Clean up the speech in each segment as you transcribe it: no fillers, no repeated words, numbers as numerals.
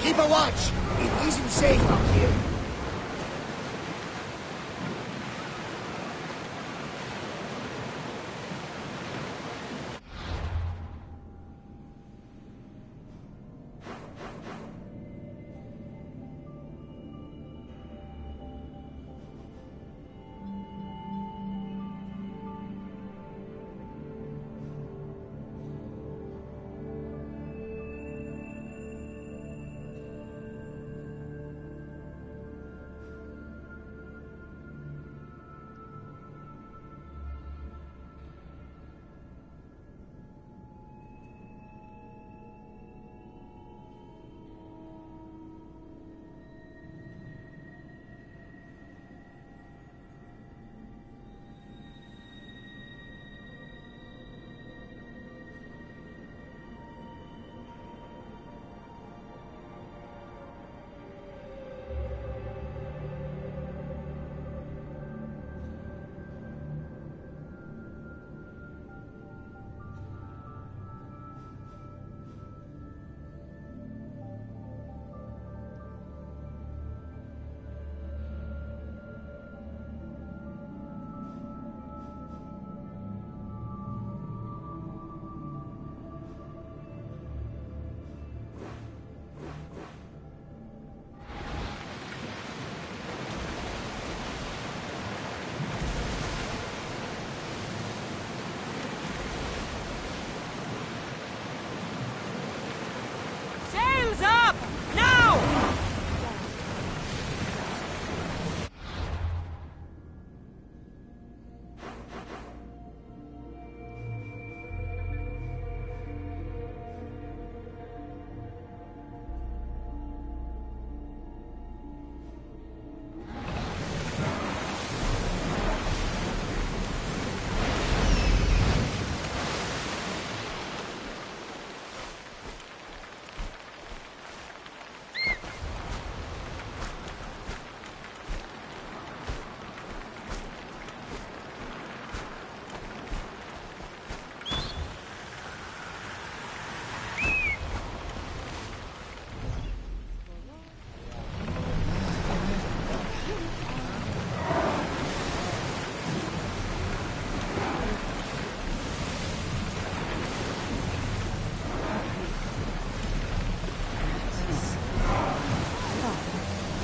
Keep a watch. It isn't safe out here.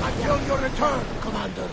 Until your return, Commander.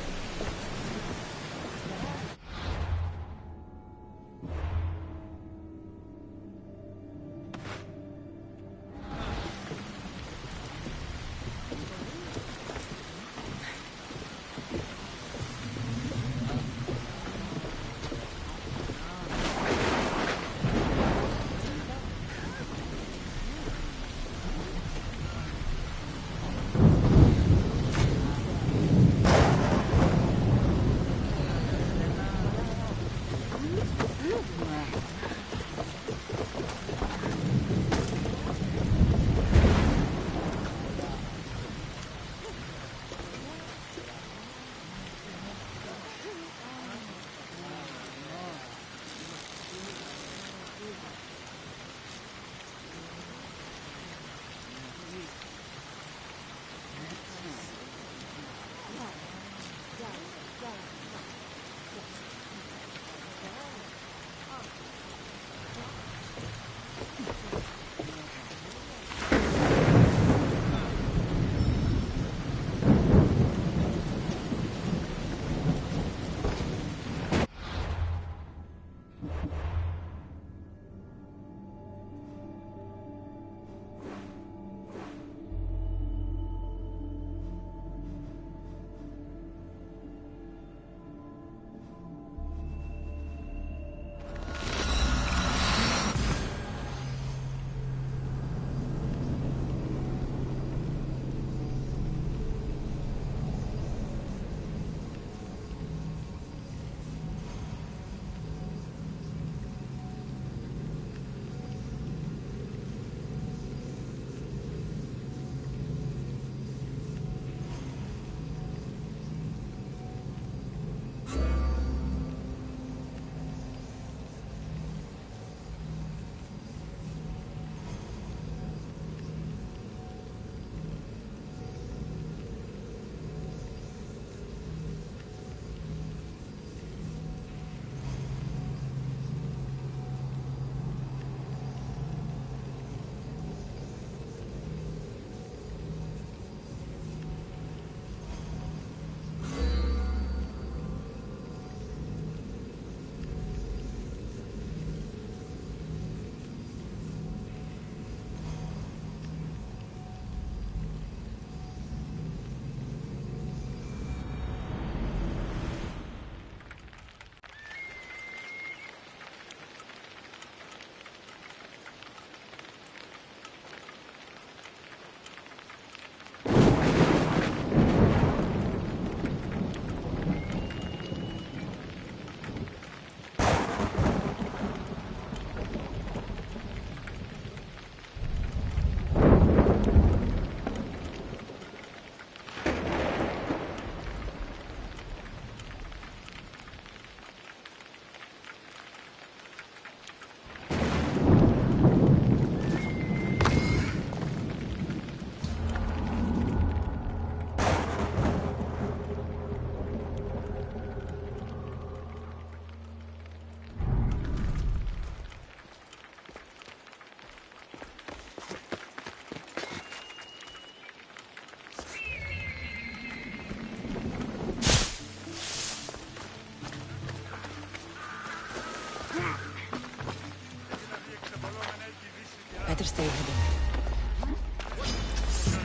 stay hidden.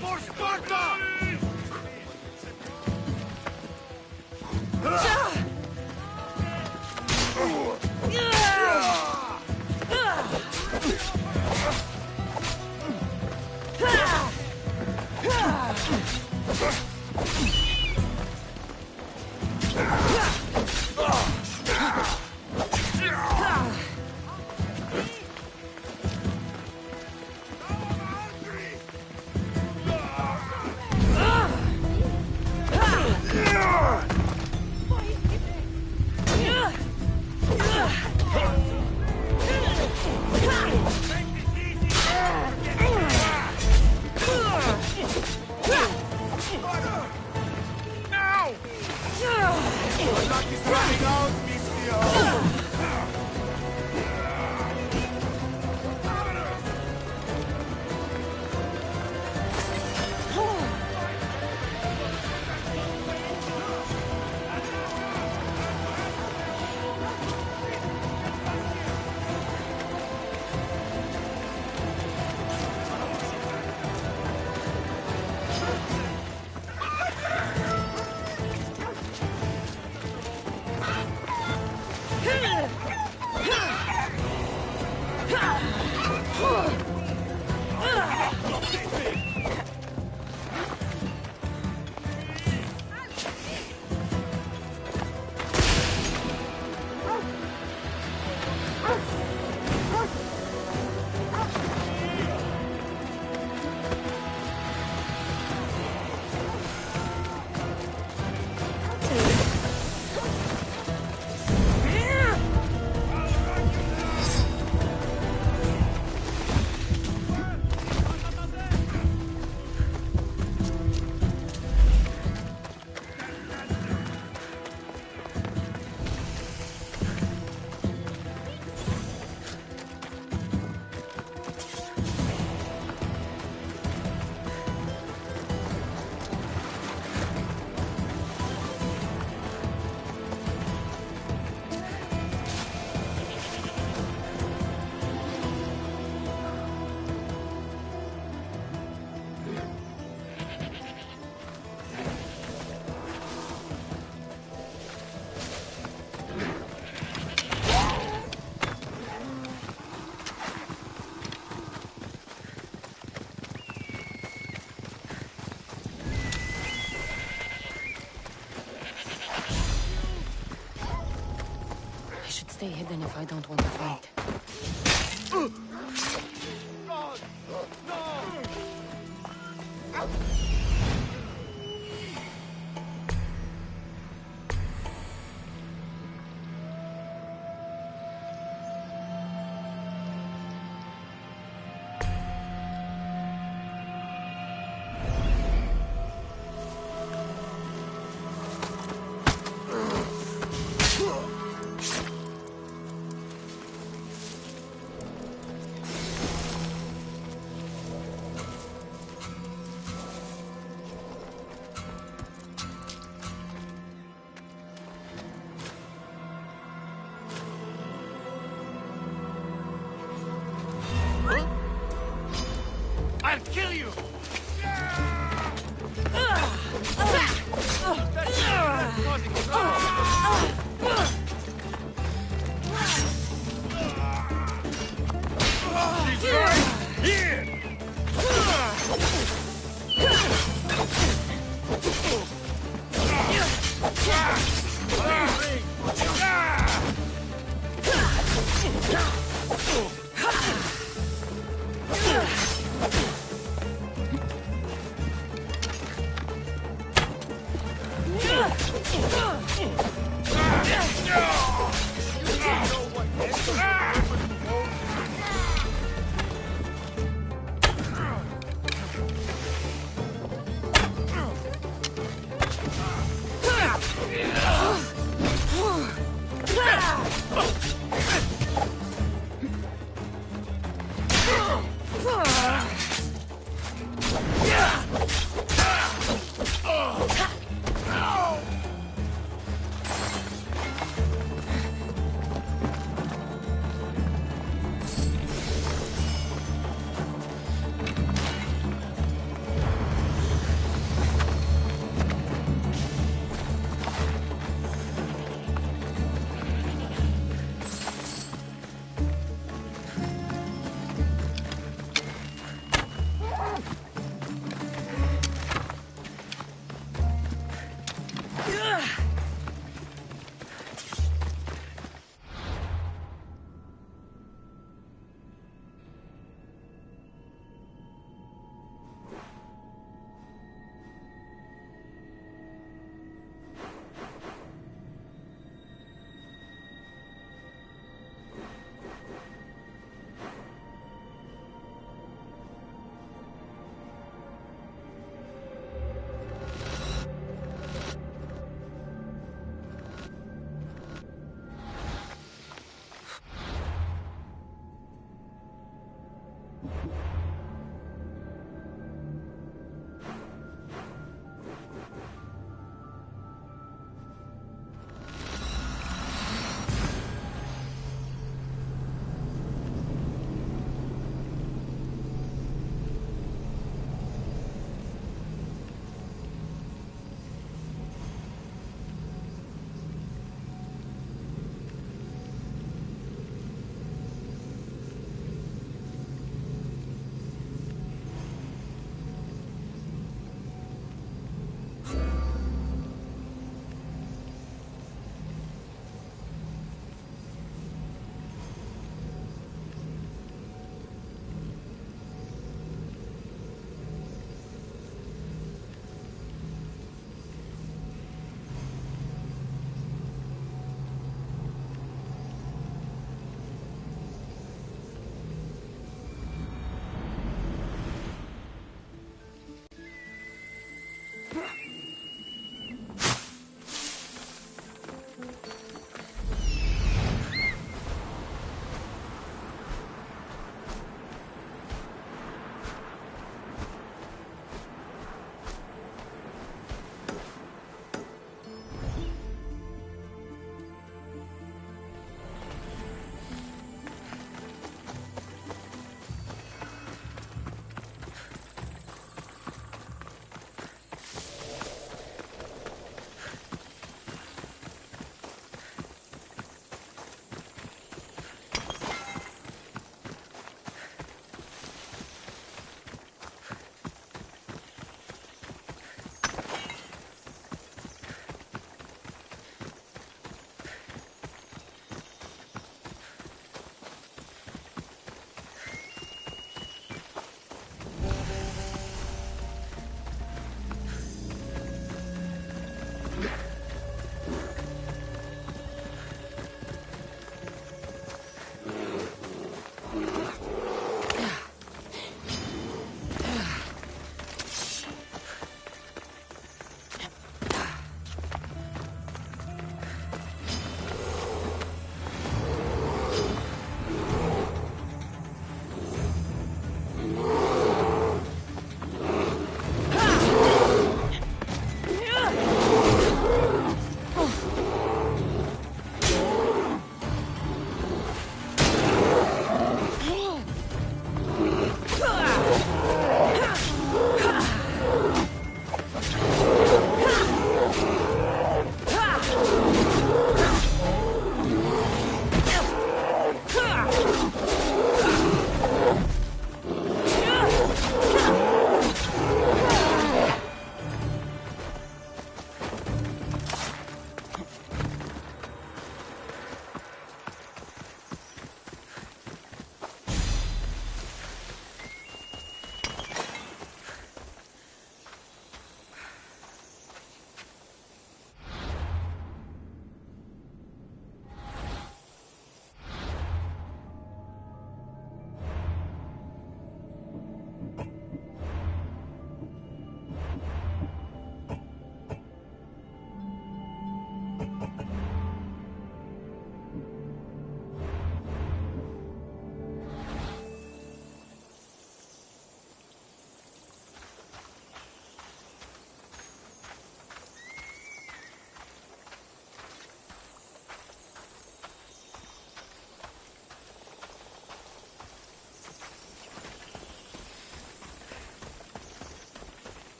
For Sparta! Stay hidden if I don't want to fight.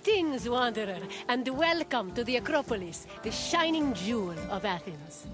Greetings, wanderer, and welcome to the Acropolis, the shining jewel of Athens.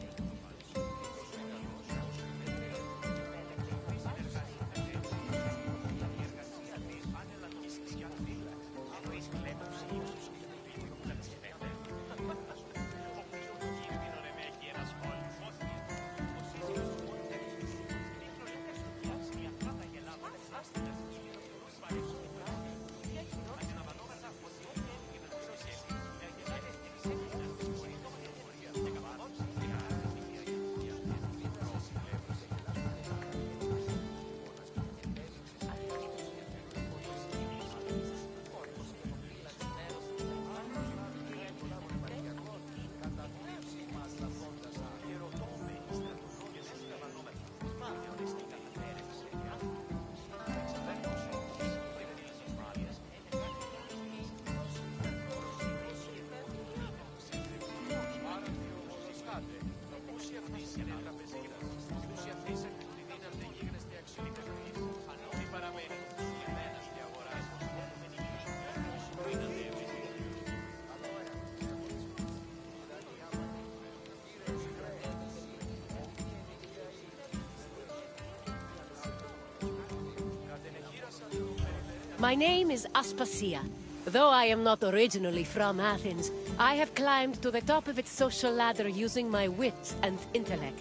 My name is Aspasia. Though I am not originally from Athens, I have climbed to the top of its social ladder using my wit and intellect.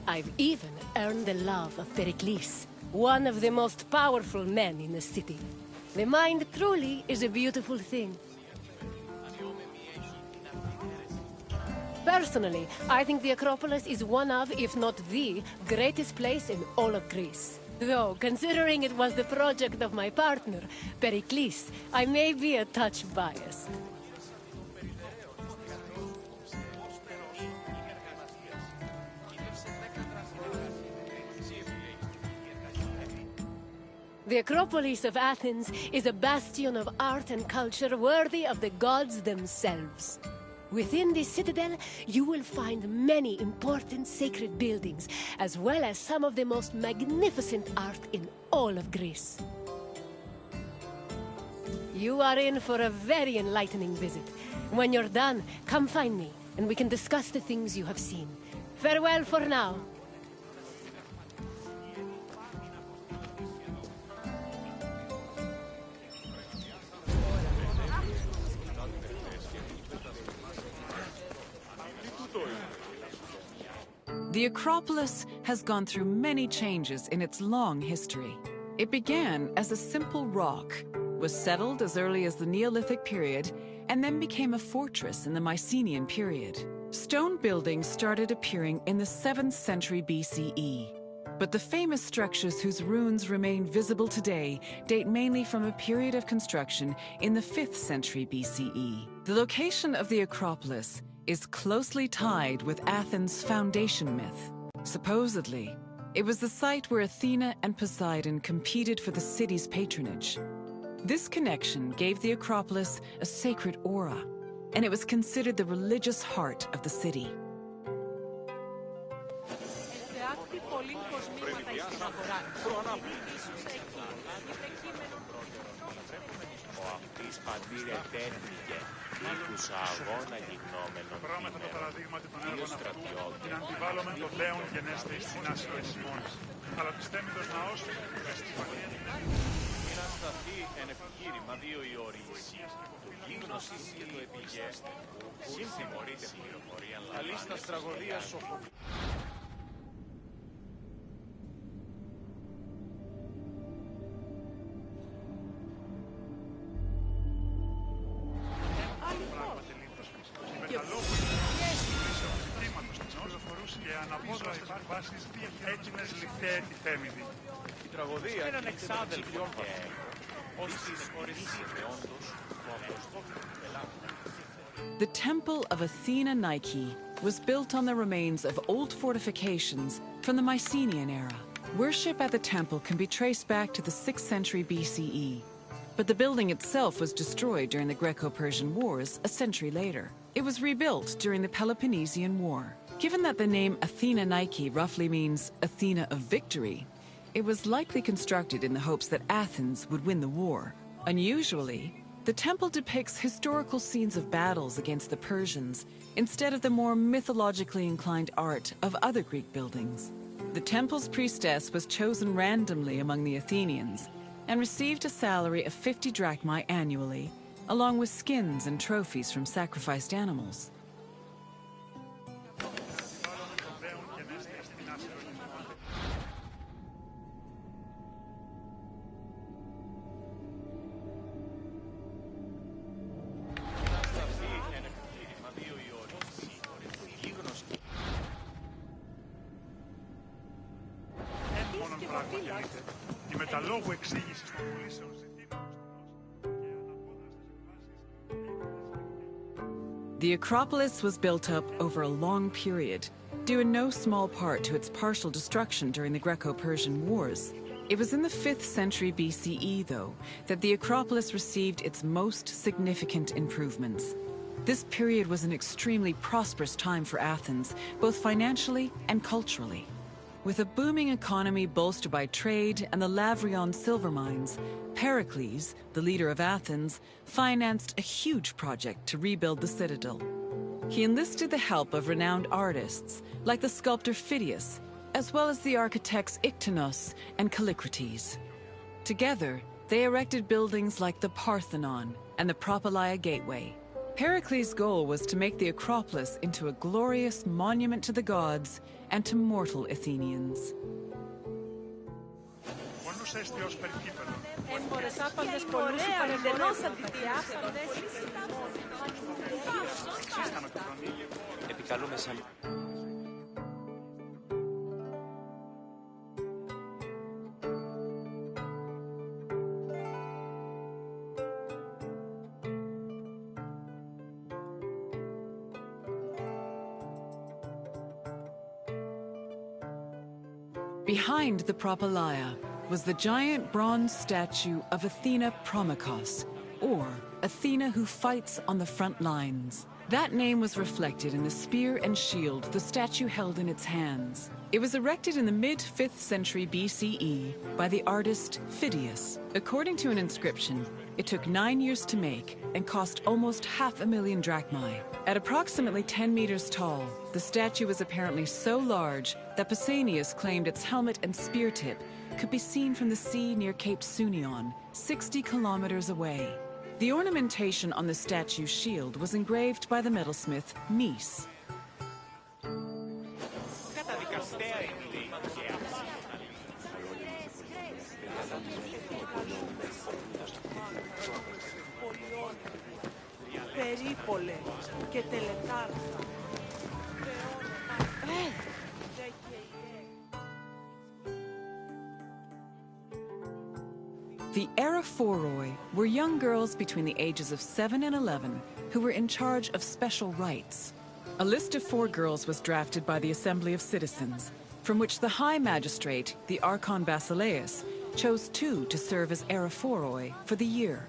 I've even earned the love of Pericles, one of the most powerful men in the city. The mind truly is a beautiful thing. Personally, I think the Acropolis is one of, if not the, greatest place in all of Greece. Though, considering it was the project of my partner, Pericles, I may be a touch biased. The Acropolis of Athens is a bastion of art and culture worthy of the gods themselves. Within this citadel, you will find many important sacred buildings, as well as some of the most magnificent art in all of Greece. You are in for a very enlightening visit. When you're done, come find me, and we can discuss the things you have seen. Farewell for now. The Acropolis has gone through many changes in its long history. It began as a simple rock, was settled as early as the Neolithic period, and then became a fortress in the Mycenaean period. Stone buildings started appearing in the 7th century BCE. But the famous structures whose ruins remain visible today date mainly from a period of construction in the 5th century BCE. The location of the Acropolis is closely tied with Athens' foundation myth. Supposedly, it was the site where Athena and Poseidon competed for the city's patronage. This connection gave the Acropolis a sacred aura, and it was considered the religious heart of the city. Ήκουσα αγώνα γυμνόμενων κειμένων. Δύο στρατιώτες. Την αντιβάλλομεν το λέον γενέστε εις την άσχεση μόνης. Αλλά πιστέμητος ναός Μοίραν σταθεί εν επιχείρημα δύο οι όροι. Το γύγνος εις και το επιγέ. Συμφημωρείται πληροφορία. Αλίστας τραγωδίας σοφοβή. Η τραγωδία έναν εξάδελφο και ως συνεχωρησίτε όντως The temple of Athena Nike was built on the remains of old fortifications from the Mycenaean era. Worship at the temple can be traced back to the 6th century BCE. But the building itself was destroyed during the Greco-Persian Wars a century later. It was rebuilt during the Peloponnesian War. Given that the name Athena Nike roughly means Athena of victory, it was likely constructed in the hopes that Athens would win the war. Unusually, The temple depicts historical scenes of battles against the Persians instead of the more mythologically inclined art of other Greek buildings. The temple's priestess was chosen randomly among the Athenians and received a salary of 50 drachmae annually, along with skins and trophies from sacrificed animals. Η μεταλόγου εξήγηση των πουλήσεων ζητήματος The Acropolis was built up over a long period, due in no small part to its partial destruction during the Greco-Persian Wars. It was in the 5th century BCE, though, that the Acropolis received its most significant improvements. This period was an extremely prosperous time for Athens, both financially and culturally. With a booming economy bolstered by trade and the Lavrion silver mines, Pericles, the leader of Athens, financed a huge project to rebuild the citadel. He enlisted the help of renowned artists, like the sculptor Phidias, as well as the architects Iktinos and Callicrates. Together, they erected buildings like the Parthenon and the Propylaea Gateway. Pericles' goal was to make the Acropolis into a glorious monument to the gods and to mortal Athenians. Behind the Propylaea was the giant bronze statue of Athena Promachos, or Athena who fights on the front lines. That name was reflected in the spear and shield the statue held in its hands. It was erected in the mid-5th century BCE by the artist Phidias. According to an inscription, it took 9 years to make and cost almost 500,000 drachmae. At approximately 10 meters tall, the statue was apparently so large that Pausanias claimed its helmet and spear tip could be seen from the sea near Cape Sunion, 60 kilometers away. The ornamentation on the statue's shield was engraved by the metalsmith Mies. The Aerophoroi were young girls between the ages of 7 and 11 who were in charge of special rites. A list of 4 girls was drafted by the Assembly of Citizens, from which the High Magistrate, the Archon Basileus, chose 2 to serve as Aerophoroi for the year.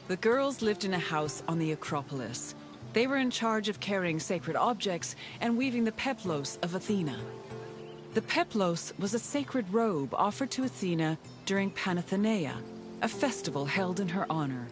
The girls lived in a house on the Acropolis. They were in charge of carrying sacred objects and weaving the peplos of Athena. The peplos was a sacred robe offered to Athena during Panathenaea, a festival held in her honor.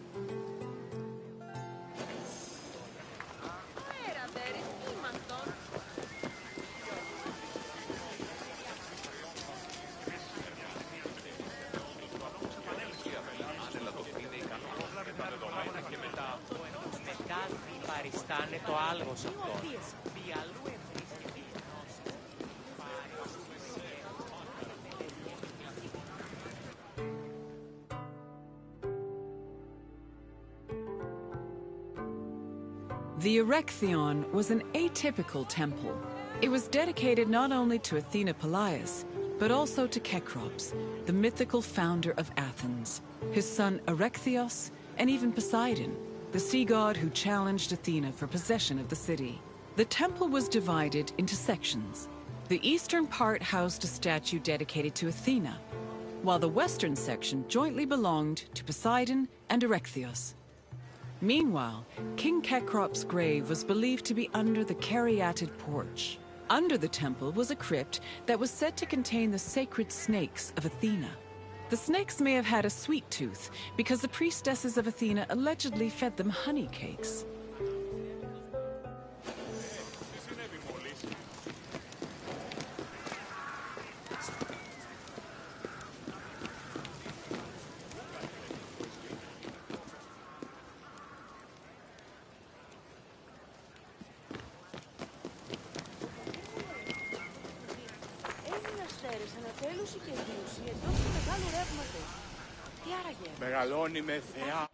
The Erechtheion was an atypical temple. It was dedicated not only to Athena Polias, but also to Cecrops, the mythical founder of Athens, his son Erechtheos, and even Poseidon, the sea god who challenged Athena for possession of the city. The temple was divided into sections. The eastern part housed a statue dedicated to Athena, while the western section jointly belonged to Poseidon and Erechtheos. Meanwhile, King Cecrops' grave was believed to be under the caryatid porch. Under the temple was a crypt that was said to contain the sacred snakes of Athena. The The snakes may have had a sweet tooth because the priestesses of Athena allegedly fed them honey cakes. Μεγαλώνει με θεά.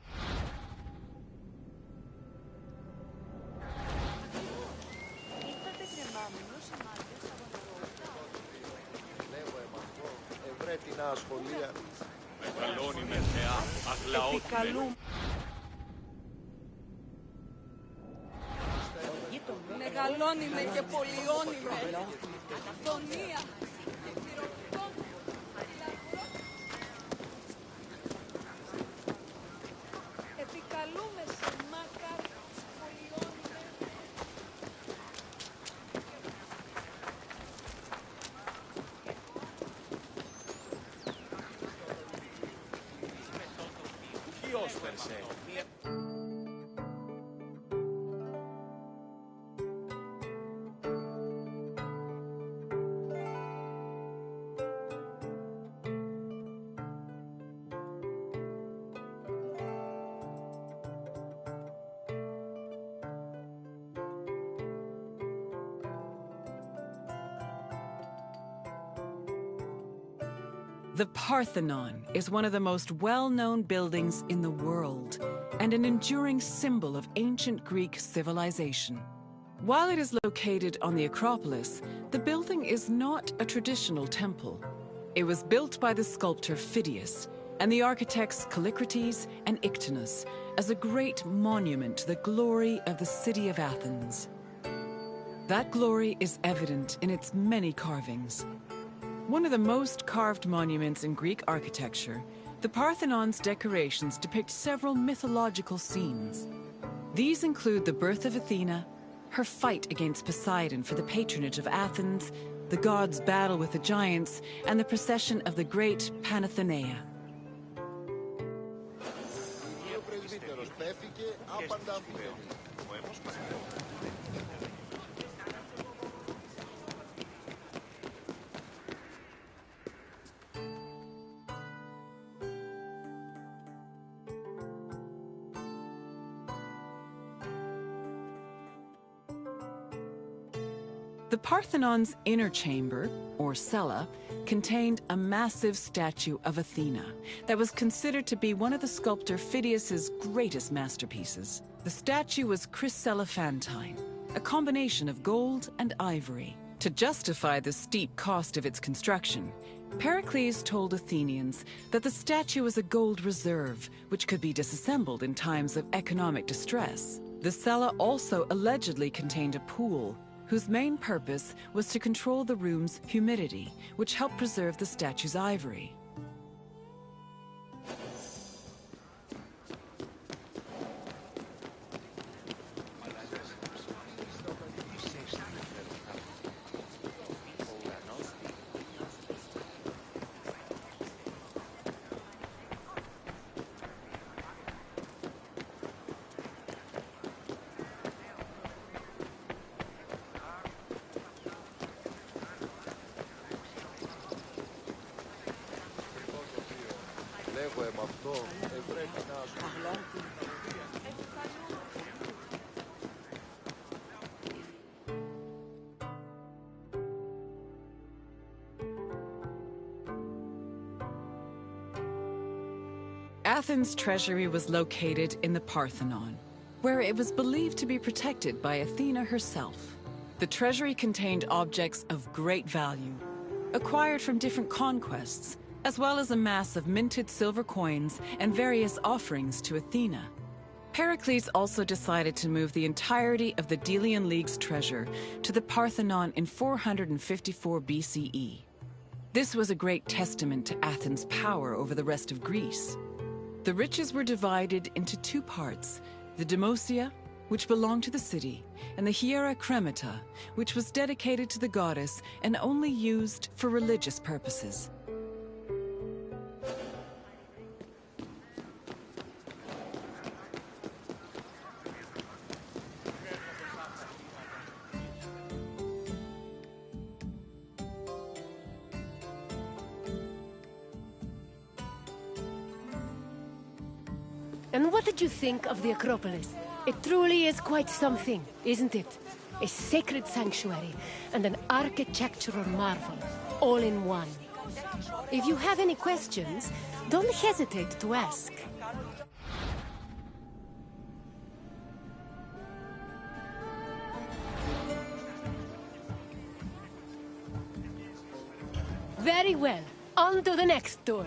Μεγαλώνει με θεά, αγλαότιμε. Μεγαλώνει με και πολιώνει με. Αθωνία. Επικαλούμε σε μάκα, πολιώνει με. Ποιος περσέ. The Parthenon is one of the most well-known buildings in the world and an enduring symbol of ancient Greek civilization. While it is located on the Acropolis, the building is not a traditional temple. It was built by the sculptor Phidias and the architects Callicrates and Ictinus as a great monument to the glory of the city of Athens. That glory is evident in its many carvings. One of the most carved monuments in Greek architecture, the Parthenon's decorations depict several mythological scenes. These include the birth of Athena, her fight against Poseidon for the patronage of Athens, the gods' battle with the giants, and the procession of the great Panathenaea. The Parthenon's inner chamber, or cella, contained a massive statue of Athena that was considered to be one of the sculptor Phidias's greatest masterpieces. The statue was chryselephantine, a combination of gold and ivory. To justify the steep cost of its construction, Pericles told Athenians that the statue was a gold reserve, which could be disassembled in times of economic distress. The cella also allegedly contained a pool, whose main purpose was to control the room's humidity, which helped preserve the statue's ivory. Athens' treasury was located in the Parthenon, where it was believed to be protected by Athena herself. The treasury contained objects of great value, acquired from different conquests, as well as a mass of minted silver coins and various offerings to Athena. Pericles also decided to move the entirety of the Delian League's treasure to the Parthenon in 454 BCE. This was a great testament to Athens' power over the rest of Greece. The riches were divided into two parts, the Demosia, which belonged to the city, and the Hiera Cremata, which was dedicated to the goddess and only used for religious purposes. And what did you think of the Acropolis? It truly is quite something, isn't it? A sacred sanctuary and an architectural marvel, all in one. If you have any questions, don't hesitate to ask. Very well. On to the next tour.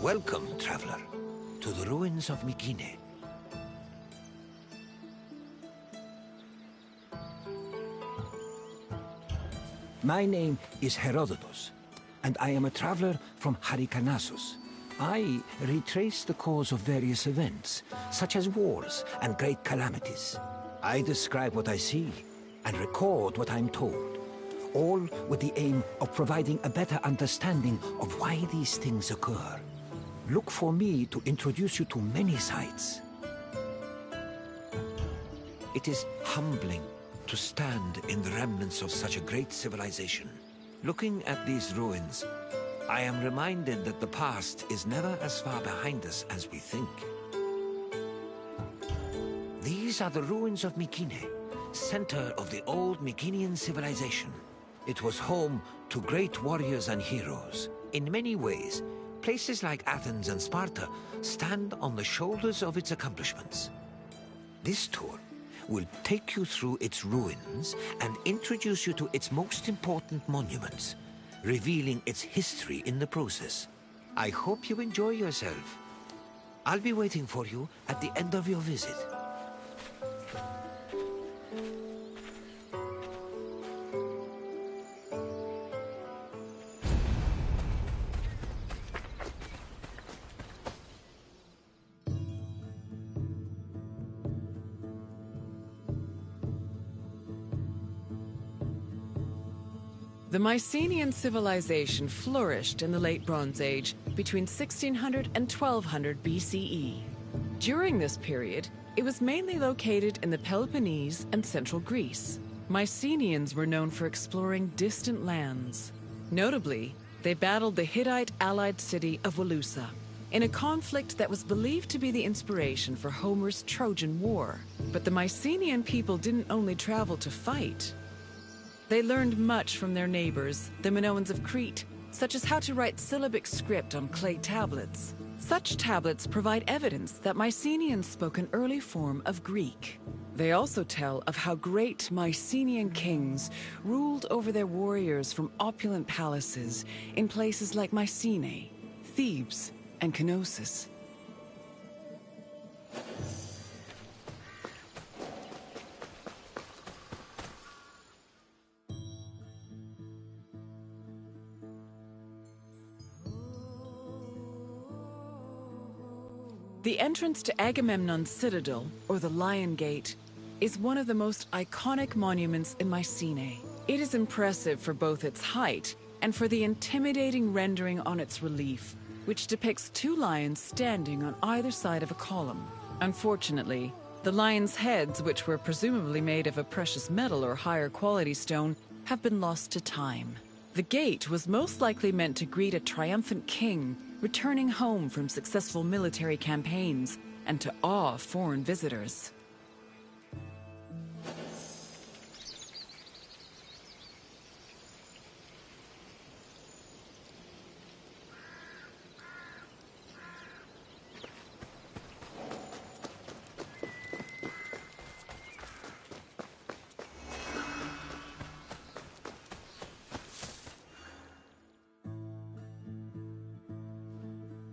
Welcome, traveler, to the ruins of Mykine. My name is Herodotus, and I am a traveler from Hyrcanassus. I retrace the cause of various events, such as wars and great calamities. I describe what I see and record what I'm told, all with the aim of providing a better understanding of why these things occur. Look for me to introduce you to many sights. It is humbling to stand in the remnants of such a great civilization. Looking at these ruins, I am reminded that the past is never as far behind us as we think. These are the ruins of Mykine, center of the old Mykinian civilization. It was home to great warriors and heroes. In many ways, places like Athens and Sparta stand on the shoulders of its accomplishments. This tour will take you through its ruins and introduce you to its most important monuments, revealing its history in the process. I hope you enjoy yourself. I'll be waiting for you at the end of your visit. The Mycenaean civilization flourished in the Late Bronze Age between 1600 and 1200 BCE. During this period, it was mainly located in the Peloponnese and central Greece. Mycenaeans were known for exploring distant lands. Notably, they battled the Hittite allied city of Walusa in a conflict that was believed to be the inspiration for Homer's Trojan War. But the Mycenaean people didn't only travel to fight. They learned much from their neighbors, the Minoans of Crete, such as how to write syllabic script on clay tablets. Such tablets provide evidence that Mycenaeans spoke an early form of Greek. They also tell of how great Mycenaean kings ruled over their warriors from opulent palaces in places like Mycenae, Thebes, and Knossos. The entrance to Agamemnon's citadel, or the Lion Gate, is one of the most iconic monuments in Mycenae. It is impressive for both its height and for the intimidating rendering on its relief, which depicts two lions standing on either side of a column. Unfortunately, the lions' heads, which were presumably made of a precious metal or higher quality stone, have been lost to time. The gate was most likely meant to greet a triumphant king returning home from successful military campaigns and to awe foreign visitors.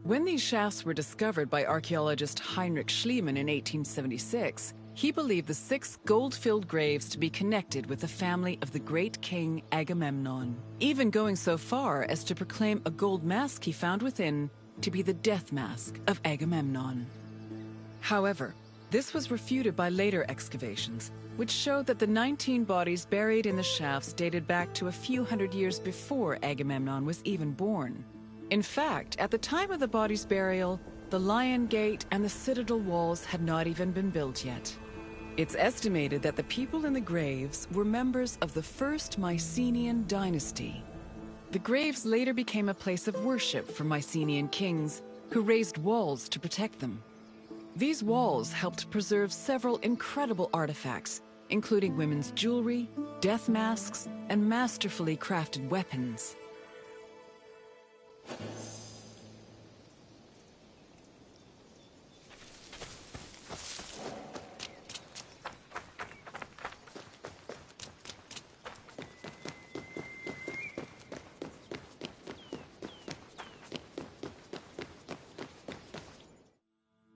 When these shafts were discovered by archaeologist Heinrich Schliemann in 1876, he believed the 6 gold-filled graves to be connected with the family of the great king Agamemnon, even going so far as to proclaim a gold mask he found within to be the death mask of Agamemnon. However, this was refuted by later excavations, which showed that the 19 bodies buried in the shafts dated back to a few hundred years before Agamemnon was even born. In fact, at the time of the body's burial, the Lion Gate and the citadel walls had not even been built yet. It's estimated that the people in the graves were members of the first Mycenaean dynasty. The graves later became a place of worship for Mycenaean kings, who raised walls to protect them. These walls helped preserve several incredible artifacts, including women's jewelry, death masks, and masterfully crafted weapons.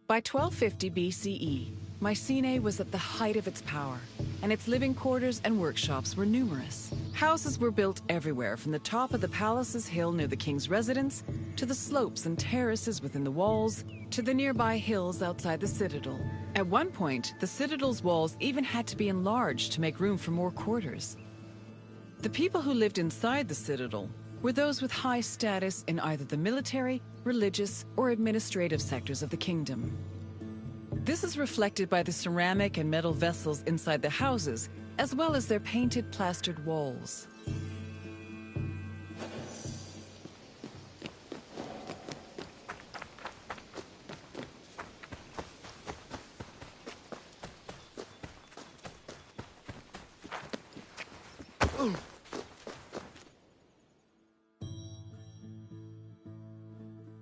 By 1250 BCE, Mycenae was at the height of its power, and its living quarters and workshops were numerous. Houses were built everywhere, from the top of the palace's hill near the king's residence, to the slopes and terraces within the walls, to the nearby hills outside the citadel. At one point, the citadel's walls even had to be enlarged to make room for more quarters. The people who lived inside the citadel were those with high status in either the military, religious, or administrative sectors of the kingdom. This is reflected by the ceramic and metal vessels inside the houses, as well as their painted plastered walls.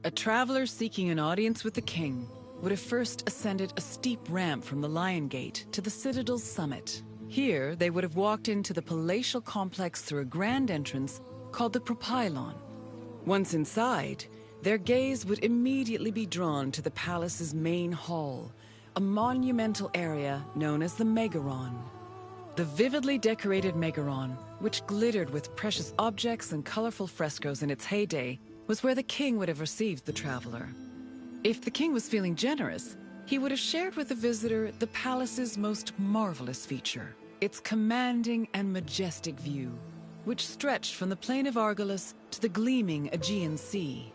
A traveler seeking an audience with the king would have first ascended a steep ramp from the Lion Gate to the citadel's summit. Here, they would have walked into the palatial complex through a grand entrance called the Propylon. Once inside, their gaze would immediately be drawn to the palace's main hall, a monumental area known as the Megaron. The vividly decorated Megaron, which glittered with precious objects and colorful frescoes in its heyday, was where the king would have received the traveler. If the king was feeling generous, he would have shared with the visitor the palace's most marvelous feature, its commanding and majestic view, which stretched from the plain of Argolis to the gleaming Aegean Sea.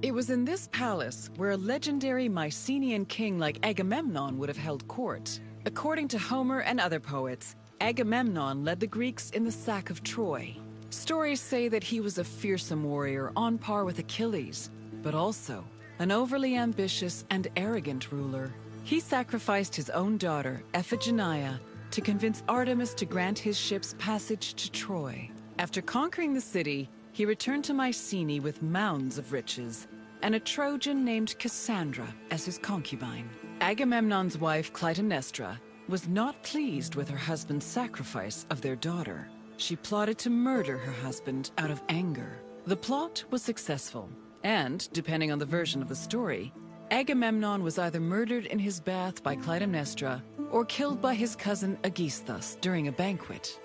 It was in this palace where a legendary Mycenaean king like Agamemnon would have held court. According to Homer and other poets, Agamemnon led the Greeks in the sack of Troy. Stories say that he was a fearsome warrior on par with Achilles, but also an overly ambitious and arrogant ruler. He sacrificed his own daughter, Iphigenia, to convince Artemis to grant his ship's passage to Troy. After conquering the city, he returned to Mycenae with mounds of riches, and a Trojan named Cassandra as his concubine. Agamemnon's wife, Clytemnestra, was not pleased with her husband's sacrifice of their daughter. She plotted to murder her husband out of anger. The plot was successful, and, depending on the version of the story, Agamemnon was either murdered in his bath by Clytemnestra or killed by his cousin Aegisthus during a banquet.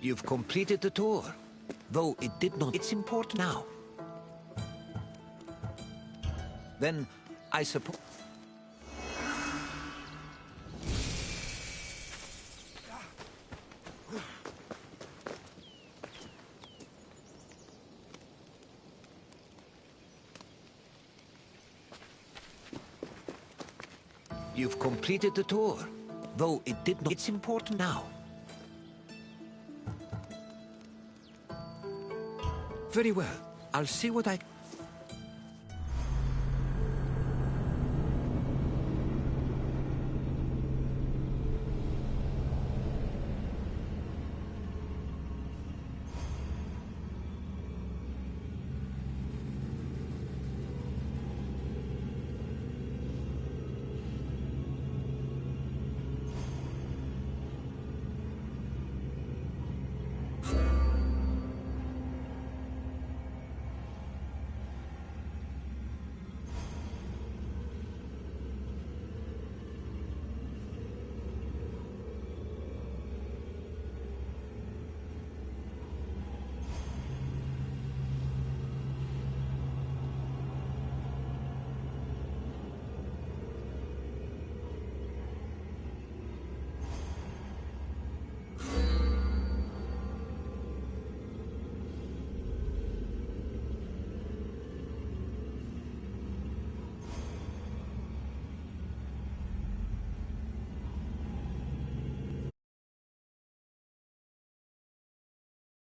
You've completed the tour, though it did not. It's important now. Then, I suppose... You've completed the tour, though it did not. It's important now. Very well. I'll see what I...